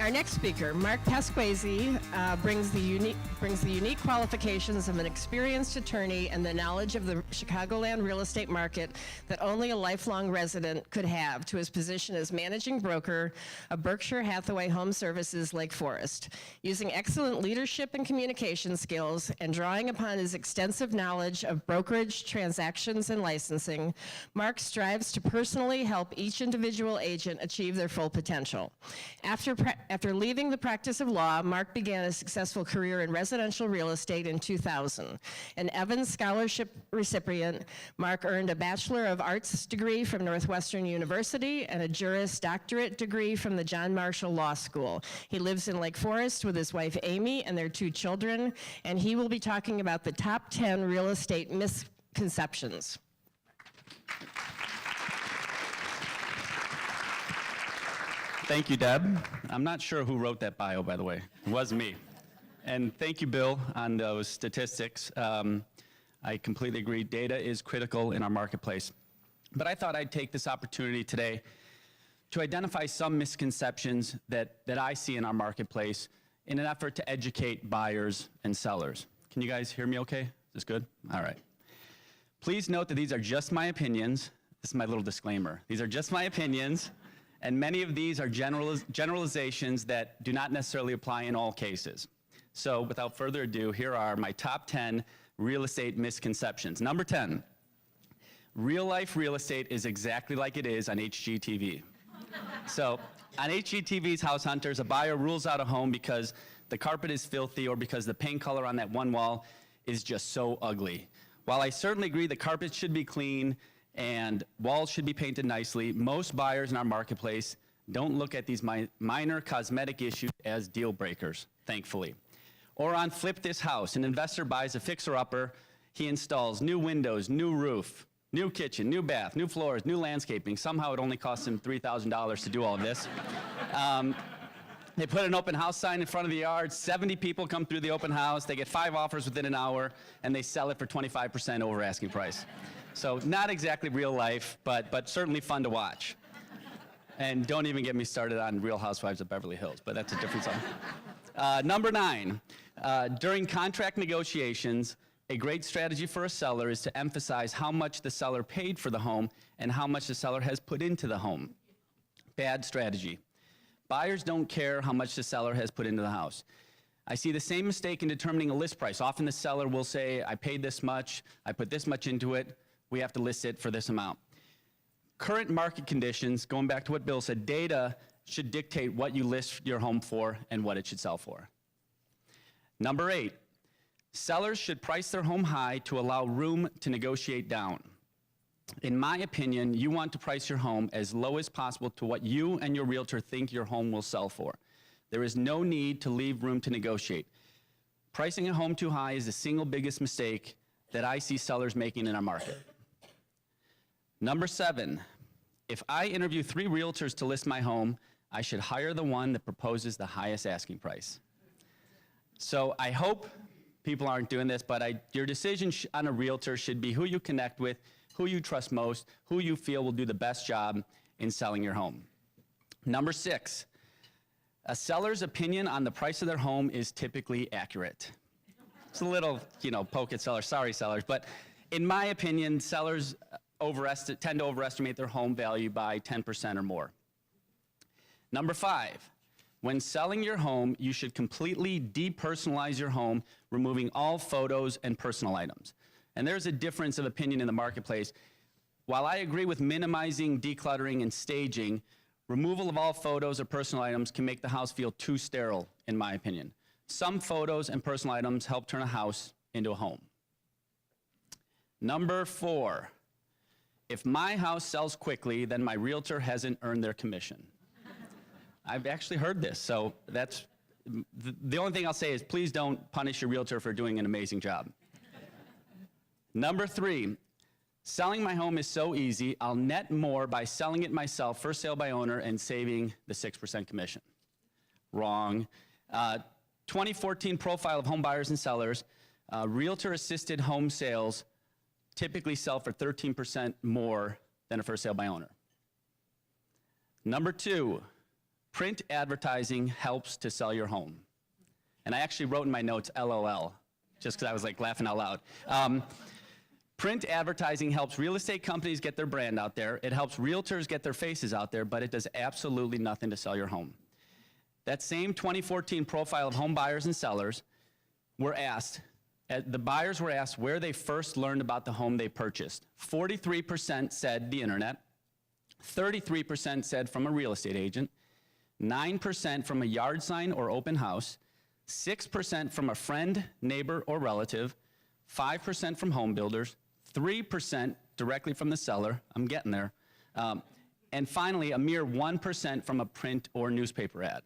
Our next speaker, Mark Pasquesi, brings the unique qualifications of an experienced attorney and the knowledge of the Chicagoland real estate market that only a lifelong resident could have to his position as managing broker of Berkshire Hathaway Home Services Lake Forest. Using excellent leadership and communication skills and drawing upon his extensive knowledge of brokerage, transactions, and licensing, Mark strives to personally help each individual agent achieve their full potential. After leaving the practice of law, Mark began a successful career in residential real estate in 2000. An Evans Scholarship recipient, Mark earned a Bachelor of Arts degree from Northwestern University and a Juris Doctorate degree from the John Marshall Law School. He lives in Lake Forest with his wife Amy and their 2 children, and he will be talking about the top 10 real estate misconceptions. Thank you, Deb. I'm not sure who wrote that bio, by the way. It was me. And thank you, Bill, on those statistics. I completely agree. Data is critical in our marketplace. But I thought I'd take this opportunity today to identify some misconceptions that I see in our marketplace in an effort to educate buyers and sellers. Can you guys hear me okay? Is this good? All right. Please note that these are just my opinions. This is my little disclaimer. These are just my opinions. And many of these are generalizations that do not necessarily apply in all cases. So without further ado, here are my top 10 real estate misconceptions. Number 10, real life real estate is exactly like it is on HGTV. So on HGTV's House Hunters, a buyer rules out a home because the carpet is filthy or because the paint color on that one wall is just so ugly. While I certainly agree the carpet should be clean and walls should be painted nicely, most buyers in our marketplace don't look at these minor cosmetic issues as deal breakers, thankfully. Or on Flip This House, an investor buys a fixer-upper, he installs new windows, new roof, new kitchen, new bath, new floors, new landscaping. Somehow it only costs him $3,000 to do all of this. They put an open house sign in front of the yard, 70 people come through the open house, they get 5 offers within an hour, and they sell it for 25% over asking price. So not exactly real life, but certainly fun to watch. And don't even get me started on Real Housewives of Beverly Hills, but that's a different song. Number 9, during contract negotiations, a great strategy for a seller is to emphasize how much the seller paid for the home and how much the seller has put into the home. Bad strategy. Buyers don't care how much the seller has put into the house. I see the same mistake in determining a list price. Often the seller will say, I paid this much, I put this much into it, we have to list it for this amount. Current market conditions, going back to what Bill said, data should dictate what you list your home for and what it should sell for. Number 8, sellers should price their home high to allow room to negotiate down. In my opinion, you want to price your home as low as possible to what you and your realtor think your home will sell for. There is no need to leave room to negotiate. Pricing a home too high is the single biggest mistake that I see sellers making in our market. Number 7, if I interview 3 realtors to list my home, I should hire the one that proposes the highest asking price. So I hope people aren't doing this, but your decision on a realtor should be who you connect with, who you trust most, who you feel will do the best job in selling your home. Number 6, a seller's opinion on the price of their home is typically accurate. It's a little, poke at sellers, sorry sellers, but in my opinion, sellers tend to overestimate their home value by 10% or more. Number 5, when selling your home, you should completely depersonalize your home, removing all photos and personal items. And there's a difference of opinion in the marketplace. While I agree with minimizing, decluttering, and staging, removal of all photos or personal items can make the house feel too sterile, in my opinion. Some photos and personal items help turn a house into a home. Number 4, if my house sells quickly, then my realtor hasn't earned their commission. I've actually heard this, so that's the only thing I'll say is please don't punish your realtor for doing an amazing job. Number 3, selling my home is so easy, I'll net more by selling it myself, first sale by owner, and saving the 6% commission. Wrong. 2014 profile of home buyers and sellers, realtor-assisted home sales typically sell for 13% more than a first sale by owner. Number 2, Print advertising helps to sell your home. And I actually wrote in my notes, LOL, just because I was like laughing out loud. Print advertising helps real estate companies get their brand out there. It helps realtors get their faces out there, but it does absolutely nothing to sell your home. That same 2014 profile of home buyers and sellers were asked, the buyers were asked where they first learned about the home they purchased. 43% said the internet, 33% said from a real estate agent, 9% from a yard sign or open house, 6% from a friend, neighbor, or relative, 5% from home builders, 3% directly from the seller, I'm getting there, and finally, a mere 1% from a print or newspaper ad.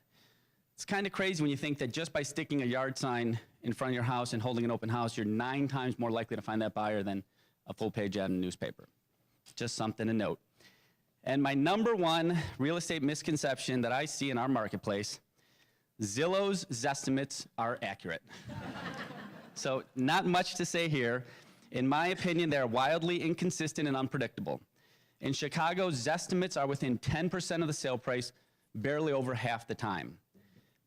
It's kind of crazy when you think that just by sticking a yard sign in front of your house and holding an open house, you're 9 times more likely to find that buyer than a full-page ad in a newspaper. Just something to note. And my number one real estate misconception that I see in our marketplace, Zillow's Zestimates are accurate. So not much to say here. In my opinion, they're wildly inconsistent and unpredictable. In Chicago, Zestimates are within 10% of the sale price, barely over half the time.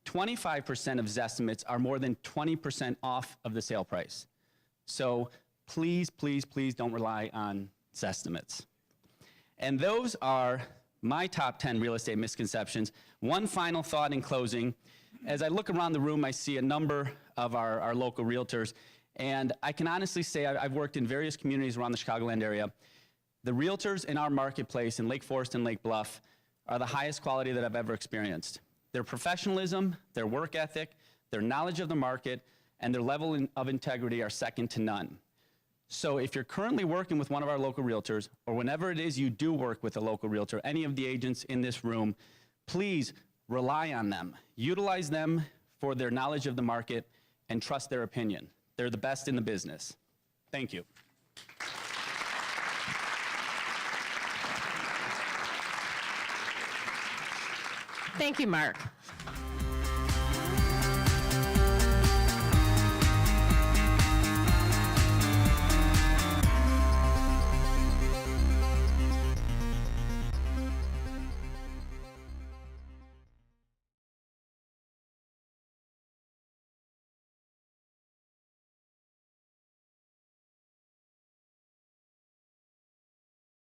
25% of Zestimates are more than 20% off of the sale price. So please, please, please don't rely on Zestimates. And those are my top 10 real estate misconceptions. One final thought in closing. As I look around the room, I see a number of our local realtors, and I can honestly say I've worked in various communities around the Chicagoland area. The realtors in our marketplace in Lake Forest and Lake Bluff are the highest quality that I've ever experienced. Their professionalism, their work ethic, their knowledge of the market, and their level of integrity are second to none. So if you're currently working with one of our local realtors, or whenever it is you do work with a local realtor, any of the agents in this room, please rely on them. Utilize them for their knowledge of the market and trust their opinion. They're the best in the business. Thank you. Thank you, Mark.